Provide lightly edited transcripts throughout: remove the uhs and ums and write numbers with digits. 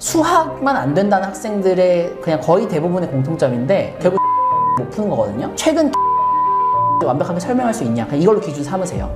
수학만 안 된다는 학생들의 그냥 거의 대부분의 공통점인데 결국 못 푸는 거거든요. 최근 완벽하게 설명할 수 있냐, 그냥 이걸로 기준 삼으세요.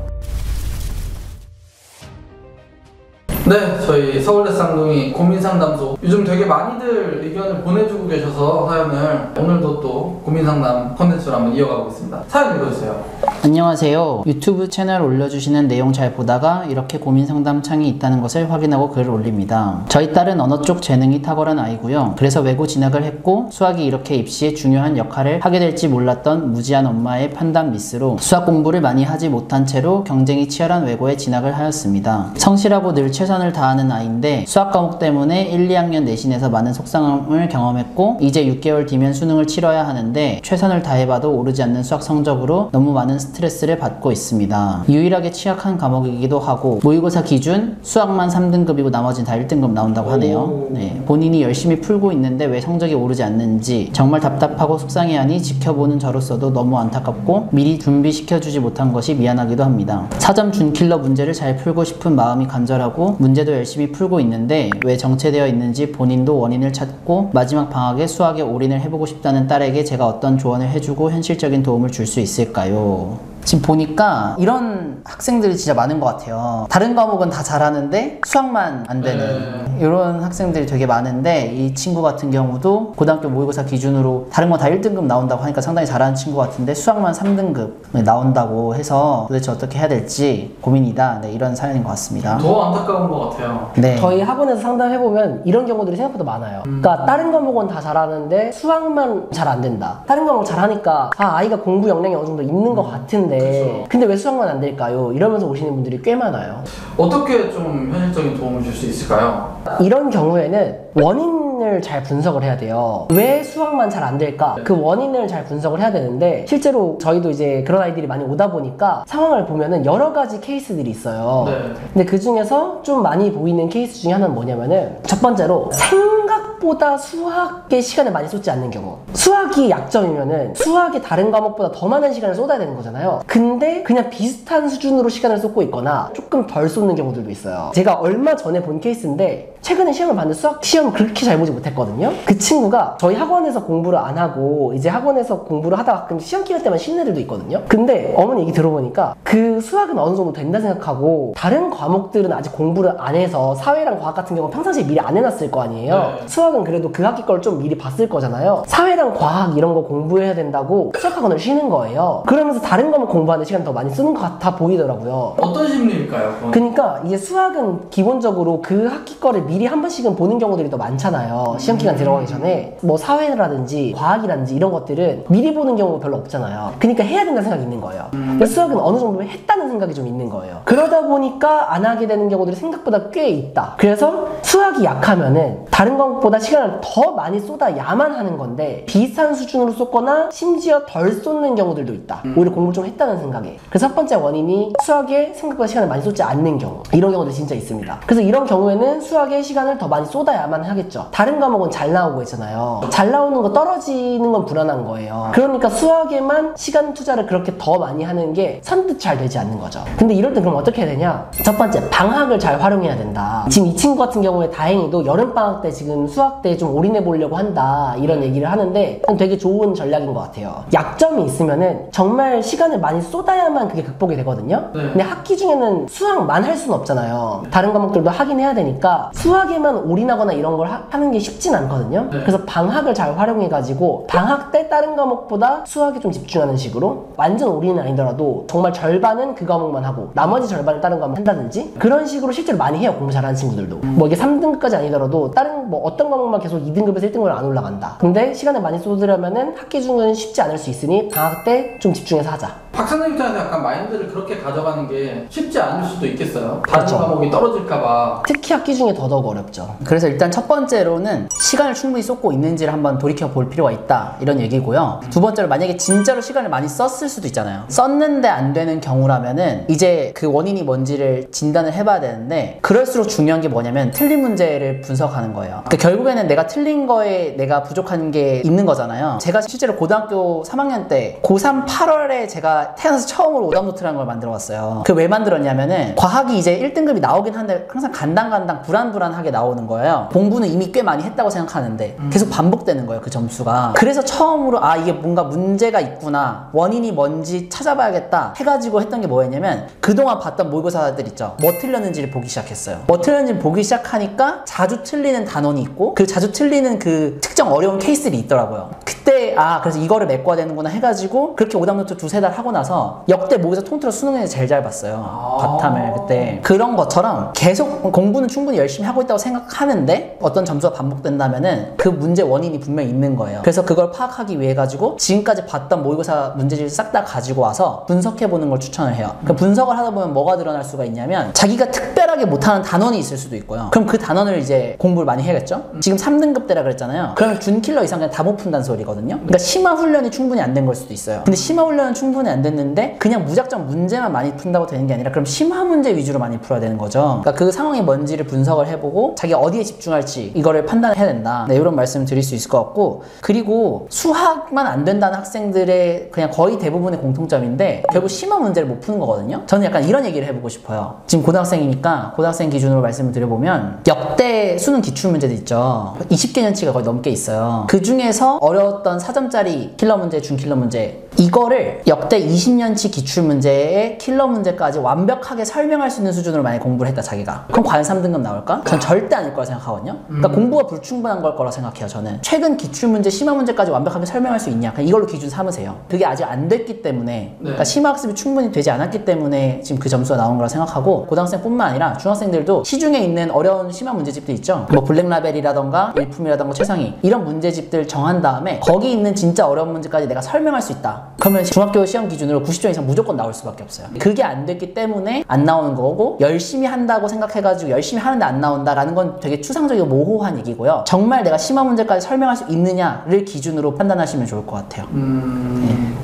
네, 저희 서울대 쌍둥이 고민상담소 요즘 되게 많이들 의견을 보내주고 계셔서 사연을 오늘도 또 고민상담 컨텐츠로 한번 이어가 보겠습니다. 사연 읽어주세요. 안녕하세요. 유튜브 채널 올려주시는 내용 잘 보다가 이렇게 고민상담 창이 있다는 것을 확인하고 글을 올립니다. 저희 딸은 언어 쪽 재능이 탁월한 아이고요. 그래서 외고 진학을 했고 수학이 이렇게 입시에 중요한 역할을 하게 될지 몰랐던 무지한 엄마의 판단 미스로 수학 공부를 많이 하지 못한 채로 경쟁이 치열한 외고에 진학을 하였습니다. 성실하고 늘 최선을 다하는 아이인데 수학 과목 때문에 1, 2학년 내신에서 많은 속상함을 경험했고 이제 6개월 뒤면 수능을 치러야 하는데 최선을 다해봐도 오르지 않는 수학 성적으로 너무 많은 스트레스를 받고 있습니다. 유일하게 취약한 과목이기도 하고 모의고사 기준 수학만 3등급이고 나머지는 다 1등급 나온다고 하네요. 네, 본인이 열심히 풀고 있는데 왜 성적이 오르지 않는지 정말 답답하고 속상해하니 지켜보는 저로서도 너무 안타깝고 미리 준비시켜주지 못한 것이 미안하기도 합니다. 4점 준킬러 문제를 잘 풀고 싶은 마음이 간절하고 문제도 열심히 풀고 있는데 왜 정체되어 있는지 본인도 원인을 찾고 마지막 방학에 수학에 올인을 해보고 싶다는 딸에게 제가 어떤 조언을 해주고 현실적인 도움을 줄 수 있을까요? 지금 보니까 이런 학생들이 진짜 많은 것 같아요. 다른 과목은 다 잘하는데 수학만 안 되는 이런 학생들이 되게 많은데 이 친구 같은 경우도 고등학교 모의고사 기준으로 다른 건 다 1등급 나온다고 하니까 상당히 잘하는 친구 같은데 수학만 3등급 나온다고 해서 도대체 어떻게 해야 될지 고민이다. 네, 이런 사연인 것 같습니다. 더 안타까운 것 같아요. 네. 저희 학원에서 상담해보면 이런 경우들이 생각보다 많아요. 그러니까 다른 과목은 다 잘하는데 수학만 잘 안 된다. 다른 과목 잘하니까 아이가 공부 역량이 어느 정도 있는 것 같은데 그쵸. 근데 왜 수학만 안 될까요? 이러면서 오시는 분들이 꽤 많아요. 어떻게 좀 현실적인 도움을 줄 수 있을까요? 이런 경우에는 원인을 잘 분석을 해야 돼요. 왜 수학만 잘 안 될까? 그 원인을 잘 분석을 해야 되는데 실제로 저희도 이제 그런 아이들이 많이 오다 보니까 상황을 보면은 여러 가지 케이스들이 있어요. 네. 근데 그 중에서 좀 많이 보이는 케이스 중에 하나는 뭐냐면은 첫 번째로 생각보다 수학에 시간을 많이 쏟지 않는 경우. 수학이 약점이면은 수학의 다른 과목보다 더 많은 시간을 쏟아야 되는 거잖아요. 근데 그냥 비슷한 수준으로 시간을 쏟고 있거나 조금 덜 쏟는 경우들도 있어요. 제가 얼마 전에 본 케이스인데 최근에 시험을 봤는데 수학 시험 그렇게 잘 보지 못했거든요. 그 친구가 저희 학원에서 공부를 안 하고 이제 학원에서 공부를 하다가 가끔 시험 기간 때만 쉬는 애들도 있거든요. 근데 어머니 얘기 들어보니까 그 수학은 어느 정도 된다 생각하고 다른 과목들은 아직 공부를 안 해서 사회랑 과학 같은 경우는 평상시에 미리 안 해놨을 거 아니에요. 네. 수학은 그래도 그 학기 걸 좀 미리 봤을 거잖아요. 사회랑 과학 이런 거 공부해야 된다고 수학학원을 쉬는 거예요. 그러면서 다른 과목 공부하는 시간 더 많이 쓰는 것 같아 보이더라고요. 어떤 심리일까요? 그건? 그러니까 이게 수학은 기본적으로 그 학기 거를 미리 한 번씩은 보는 경우들이 더 많잖아요. 시험 기간 들어가기 전에 뭐 사회라든지 과학이라든지 이런 것들은 미리 보는 경우가 별로 없잖아요. 그러니까 해야 된다는 생각이 있는 거예요. 근데 수학은 어느 정도 했다는 생각이 좀 있는 거예요. 그러다 보니까 안 하게 되는 경우들이 생각보다 꽤 있다. 그래서 수학이 약하면은 다른 과목보다 시간을 더 많이 쏟아야만 하는 건데 비슷한 수준으로 쏟거나 심지어 덜 쏟는 경우들도 있다. 오히려 공부를 좀 했다는 생각에. 그래서 첫 번째 원인이 수학에 생각보다 시간을 많이 쏟지 않는 경우. 이런 경우도 진짜 있습니다. 그래서 이런 경우에는 수학에 시간을 더 많이 쏟아야만 하겠죠. 다른 과목은 잘 나오고 있잖아요. 잘 나오는 거 떨어지는 건 불안한 거예요. 그러니까 수학에만 시간 투자를 그렇게 더 많이 하는 게 선뜻 잘 되지 않는 거죠. 근데 이럴 때 그럼 어떻게 해야 되냐? 첫 번째, 방학을 잘 활용해야 된다. 지금 이 친구 같은 경우에 다행히도 여름방학 때 지금 수학 때 좀 올인해 보려고 한다 이런 얘기를 하는데 되게 좋은 전략인 것 같아요. 약점이 있으면은 정말 시간을 많이 쏟아야만 그게 극복이 되거든요. 근데 학기 중에는 수학만 할 수는 없잖아요. 다른 과목들도 하긴 해야 되니까 수학에만 올인하거나 이런 걸 하는 게 쉽진 않거든요. 그래서 방학을 잘 활용해가지고 방학 때 다른 과목보다 수학에 좀 집중하는 식으로 완전 올인은 아니더라도 정말 절반은 그 과목만 하고 나머지 절반은 다른 과목 한다든지 그런 식으로 실제로 많이 해요. 공부 잘하는 친구들도. 뭐 이게 3등급까지 아니더라도 다른 뭐 어떤 과목만 계속 2등급에서 1등급으로 안 올라간다. 근데 시간을 많이 쏟으려면은 학기 중은 쉽지 않을 수 있으니 방학 때 좀 집중해서 하자. 박사님 입장에서 약간 마인드를 그렇게 가져가는 게 쉽지 않을 수도 있겠어요. 다른 그렇죠. 과목이 떨어질까봐. 특히 학기 중에 더더욱 어렵죠. 그래서 일단 첫 번째로는 시간을 충분히 쏟고 있는지를 한번 돌이켜 볼 필요가 있다 이런 얘기고요. 두 번째로 만약에 진짜로 시간을 많이 썼을 수도 있잖아요. 썼는데 안 되는 경우라면은 이제 그 원인이 뭔지를 진단을 해봐야 되는데 그럴수록 중요한 게 뭐냐면 틀린 문제를 분석하는 거예요. 그러니까 결국에는 내가 틀린 거에 내가 부족한 게 있는 거잖아요. 제가 실제로 고등학교 3학년 때 고3 8월에 제가 제가 태어나서 처음으로 오답노트라는 걸 만들어 봤어요. 그 왜 만들었냐면은 과학이 이제 1등급이 나오긴 한데 항상 간당간당 불안불안하게 나오는 거예요. 공부는 이미 꽤 많이 했다고 생각하는데 계속 반복되는 거예요, 그 점수가. 그래서 처음으로 아 이게 뭔가 문제가 있구나, 원인이 뭔지 찾아봐야겠다 해가지고 했던 게 뭐였냐면 그동안 봤던 모의고사들 있죠, 뭐 틀렸는지를 보기 시작했어요. 뭐 틀렸는지 보기 시작하니까 자주 틀리는 단원이 있고 그 자주 틀리는 그 특정 어려운 케이스들이 있더라고요. 그때 아 그래서 이거를 메꿔야 되는구나 해가지고 그렇게 오답노트 두세 달 하고 나서 역대 모의고사 통틀어 수능에서 제일 잘 봤어요. 바탐을 그때. 그런 것처럼 계속 공부는 충분히 열심히 하고 있다고 생각하는데 어떤 점수가 반복된다면은 그 문제 원인이 분명히 있는 거예요. 그래서 그걸 파악하기 위해 가지고 지금까지 봤던 모의고사 문제집을 싹 다 가지고 와서 분석해보는 걸 추천을 해요. 그 분석을 하다 보면 뭐가 드러날 수가 있냐면 자기가 특별하게 못하는 단원이 있을 수도 있고요. 그럼 그 단원을 이제 공부를 많이 해야겠죠? 지금 3등급 때라 그랬잖아요. 그러면 준킬러 이상 그냥 다 못 푼다는 소리거든요. 그러니까 심화 훈련이 충분히 안 된 걸 수도 있어요. 근데 심화 훈련은 충분히 안 됐는데 그냥 무작정 문제만 많이 푼다고 되는 게 아니라 그럼 심화 문제 위주로 많이 풀어야 되는 거죠. 그러니까 그 상황이 뭔지를 분석을 해보고 자기가 어디에 집중할지 이거를 판단해야 된다. 네, 이런 말씀을 드릴 수 있을 것 같고, 그리고 수학만 안 된다는 학생들의 그냥 거의 대부분의 공통점인데 결국 심화 문제를 못 푸는 거거든요. 저는 약간 이런 얘기를 해보고 싶어요. 지금 고등학생이니까 고등학생 기준으로 말씀을 드려보면 역대 수능 기출문제들 있죠. 20개년치가 거의 넘게 있어요. 그 중에서 어려웠던 4점짜리 킬러 문제, 준킬러 문제, 이거를 역대 20년치 기출문제의 킬러 문제까지 완벽하게 설명할 수 있는 수준으로 많이 공부를 했다 자기가. 그럼 과연 3등급 나올까? 전 절대 아닐 거라 생각하거든요. 그러니까 공부가 불충분한 걸 거라 생각해요 저는. 최근 기출문제, 심화 문제까지 완벽하게 설명할 수 있냐, 그냥 이걸로 기준 삼으세요. 그게 아직 안 됐기 때문에, 그러니까 심화 학습이 충분히 되지 않았기 때문에 지금 그 점수가 나온 거라 생각하고, 고등학생뿐만 아니라 중학생들도 시중에 있는 어려운 심화 문제집들 있죠. 뭐 블랙라벨이라던가 일품이라던가 최상위 이런 문제집들 정한 다음에 거기 있는 진짜 어려운 문제까지 내가 설명할 수 있다. 그러면 중학교 시험 기준으로 90점 이상 무조건 나올 수밖에 없어요. 그게 안 됐기 때문에 안 나오는 거고, 열심히 한다고 생각해가지고 열심히 하는데 안 나온다라는 건 되게 추상적이고 모호한 얘기고요. 정말 내가 심화 문제까지 설명할 수 있느냐를 기준으로 판단하시면 좋을 것 같아요.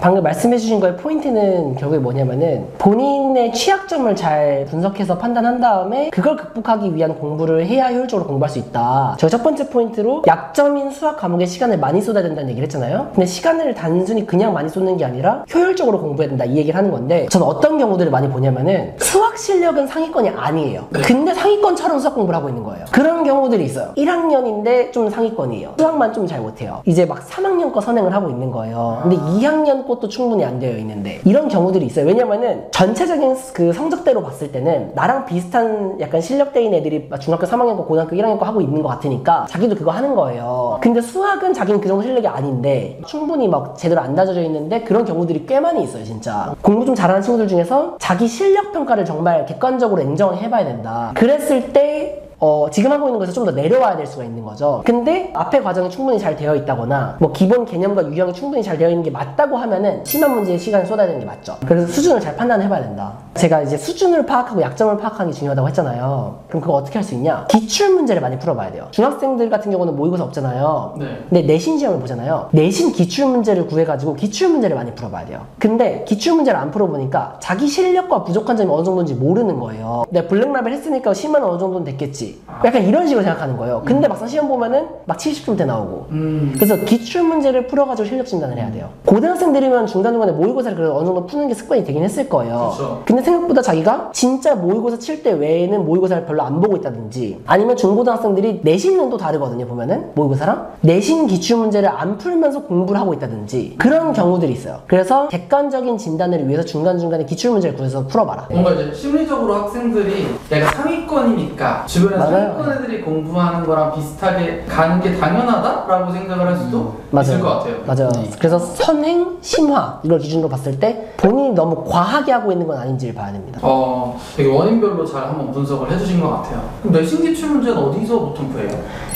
방금 말씀해주신 거의 포인트는 결국에 뭐냐면은 본인의 취약점을 잘 분석해서 판단한 다음에 그걸 극복하기 위한 공부를 해야 효율적으로 공부할 수 있다. 저희 첫 번째 포인트로 약점인 수학 과목에 시간을 많이 쏟아야 된다는 얘기를 했잖아요. 근데 시간을 단순히 그냥 많이 쏟는 게 아니라 효율적으로 공부해야 된다 이 얘기를 하는 건데, 저는 어떤 경우들을 많이 보냐면은 수학 실력은 상위권이 아니에요. 근데 상위권처럼 수학 공부를 하고 있는 거예요. 그런 경우들이 있어요. 1학년인데 좀 상위권이에요. 수학만 좀 잘 못해요. 이제 막 3학년 거 선행을 하고 있는 거예요. 근데 2학년 것도 충분히 안 되어 있는데, 이런 경우들이 있어요. 왜냐면은 전체적인 그 성적대로 봤을 때는 나랑 비슷한 약간 실력대인 애들이 중학교 3학년 거, 고등학교 1학년 거 하고 있는 것 같으니까 자기도 그거 하는 거예요. 근데 수학은 자기는 그 정도 실력이 아닌데 충분히 막 제대로 안 다져져 있는데, 그런 경우들이 꽤 많이 있어요 진짜. 공부 좀 잘하는 친구들 중에서 자기 실력 평가를 정말 객관적으로 냉정히 해봐야 된다. 그랬을 때 지금 하고 있는 것에서 좀 더 내려와야 될 수가 있는 거죠. 근데 앞에 과정이 충분히 잘 되어 있다거나 뭐 기본 개념과 유형이 충분히 잘 되어 있는 게 맞다고 하면은 심화 문제에 시간을 쏟아야 되는 게 맞죠. 그래서 수준을 잘 판단해봐야 된다. 제가 이제 수준을 파악하고 약점을 파악하는 게 중요하다고 했잖아요. 그럼 그거 어떻게 할 수 있냐? 기출 문제를 많이 풀어봐야 돼요. 중학생들 같은 경우는 모의고사 없잖아요. 근데 내신 시험을 보잖아요. 내신 기출 문제를 구해가지고 기출 문제를 많이 풀어봐야 돼요. 근데 기출 문제를 안 풀어보니까 자기 실력과 부족한 점이 어느 정도인지 모르는 거예요. 내가 블랙라벨 했으니까 10만 어느 정도는 됐겠지. 약간 이런 식으로 생각하는 거예요. 근데 막상 시험 보면은 막 70점대 나오고. 그래서 기출 문제를 풀어가지고 실력 진단을 해야 돼요. 고등학생들이면 중간중간에 모의고사를 그래도 어느 정도 푸는 게 습관이 되긴 했을 거예요. 그쵸. 근데 생각보다 자기가 진짜 모의고사 칠 때 외에는 모의고사를 별로 안 보고 있다든지, 아니면 중고등학생들이 내신은 또 다르거든요. 보면은 모의고사랑 내신 기출 문제를 안 풀면서 공부를 하고 있다든지 그런 경우들이 있어요. 그래서 객관적인 진단을 위해서 중간중간에 기출 문제를 구해서 풀어봐라. 뭔가 이제 심리적으로 학생들이 내가 상위권이니까 주변에 상위권 애들이 공부하는 거랑 비슷하게 가는 게 당연하다라고 생각을 할 수도 있을 것 같아요. 맞아요. 그래서 선행, 심화 이걸 기준으로 봤을 때 본인이 너무 과하게 하고 있는 건 아닌지를 봐야 됩니다. 되게 원인별로 잘 한번 분석을 해주신 것 같아요. 그럼 내신 기출 문제는 어디서 보통 구해요?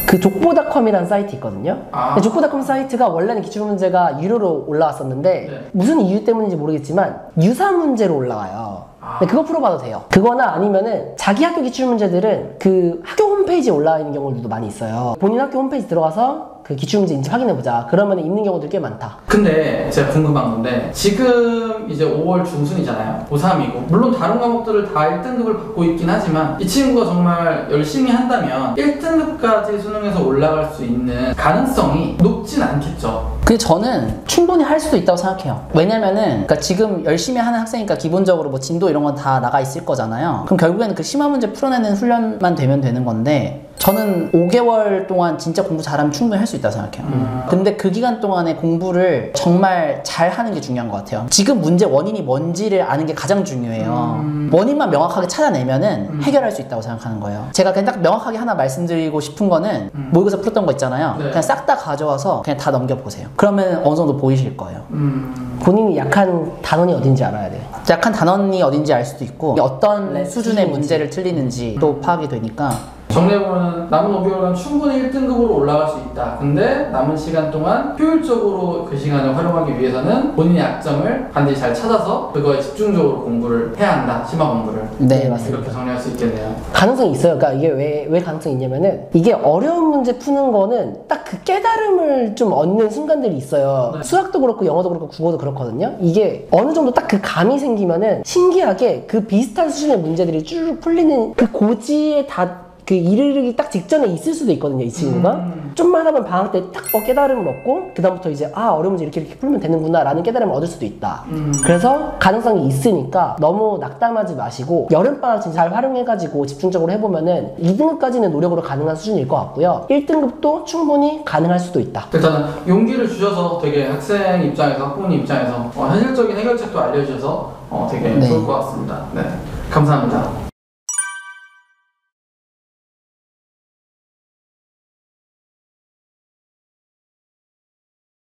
그 족보닷컴이라는 사이트 있거든요. 근데 족보닷컴 사이트가 원래는 기출문제가 유료로 올라왔었는데 무슨 이유 때문인지 모르겠지만 유사 문제로 올라와요. 근데 그거 풀어봐도 돼요. 그거나 아니면은 자기 학교 기출문제들은 그 학교 홈페이지에 올라와 있는 경우들도 많이 있어요. 본인 학교 홈페이지 들어가서 그 기출문제인지 확인해보자. 그러면 있는 경우들이 꽤 많다. 근데 제가 궁금한 건데 지금 이제 5월 중순이잖아요. 고3이고 물론 다른 과목들을 다 1등급을 받고 있긴 하지만 이 친구가 정말 열심히 한다면 1등급까지 수능에서 올라갈 수 있는 가능성이 높진 않겠죠. 근데 저는 충분히 할 수도 있다고 생각해요. 왜냐면은 그러니까 지금 열심히 하는 학생이니까 기본적으로 뭐 진도 이런 건 다 나가 있을 거잖아요. 그럼 결국에는 그 심화 문제 풀어내는 훈련만 되면 되는 건데 저는 5개월 동안 진짜 공부 잘하면 충분히 할 수 있다고 생각해요. 근데 그 기간 동안에 공부를 정말 잘 하는 게 중요한 것 같아요. 지금 문제 원인이 뭔지를 아는 게 가장 중요해요. 원인만 명확하게 찾아내면은 해결할 수 있다고 생각하는 거예요. 제가 그냥 딱 명확하게 하나 말씀드리고 싶은 거는 모의고사 풀었던 거 있잖아요. 네. 그냥 싹 다 가져와서 그냥 다 넘겨보세요. 그러면 어느 정도 보이실 거예요. 본인이 약한 단원이 어딘지 알아야 돼요. 약한 단원이 어딘지 알 수도 있고 어떤 네, 수준의 수준인지. 문제를 틀리는지 또 파악이 되니까 정리해보면 남은 5개월간 충분히 1등급으로 올라갈 수 있다. 근데 남은 시간 동안 효율적으로 그 시간을 활용하기 위해서는 본인의 약점을 반드시 잘 찾아서 그거에 집중적으로 공부를 해야 한다. 심화 공부를. 네, 맞습니다. 이렇게 정리할 수 있겠네요. 가능성이 있어요. 그러니까 이게 왜 가능성이 있냐면은 이게 어려운 문제 푸는 거는 딱 그 깨달음을 좀 얻는 순간들이 있어요. 네. 수학도 그렇고 영어도 그렇고 국어도 그렇거든요. 이게 어느 정도 딱 그 감이 생기면은 신기하게 그 비슷한 수준의 문제들이 쭈르륵 풀리는 그 고지에 그 이르르기 딱 직전에 있을 수도 있거든요, 이 친구가. 좀만 하면 방학 때 딱 깨달음을 얻고, 그다음부터 이제, 어려운 문제 이렇게 풀면 되는구나, 라는 깨달음을 얻을 수도 있다. 그래서 가능성이 있으니까 너무 낙담하지 마시고, 여름방학 진짜 잘 활용해가지고 집중적으로 해보면은 2등급까지는 노력으로 가능한 수준일 것 같고요. 1등급도 충분히 가능할 수도 있다. 일단은 용기를 주셔서 되게 학생 입장에서, 학부모님 입장에서 현실적인 해결책도 알려주셔서 되게 네. 좋을 것 같습니다. 네, 감사합니다.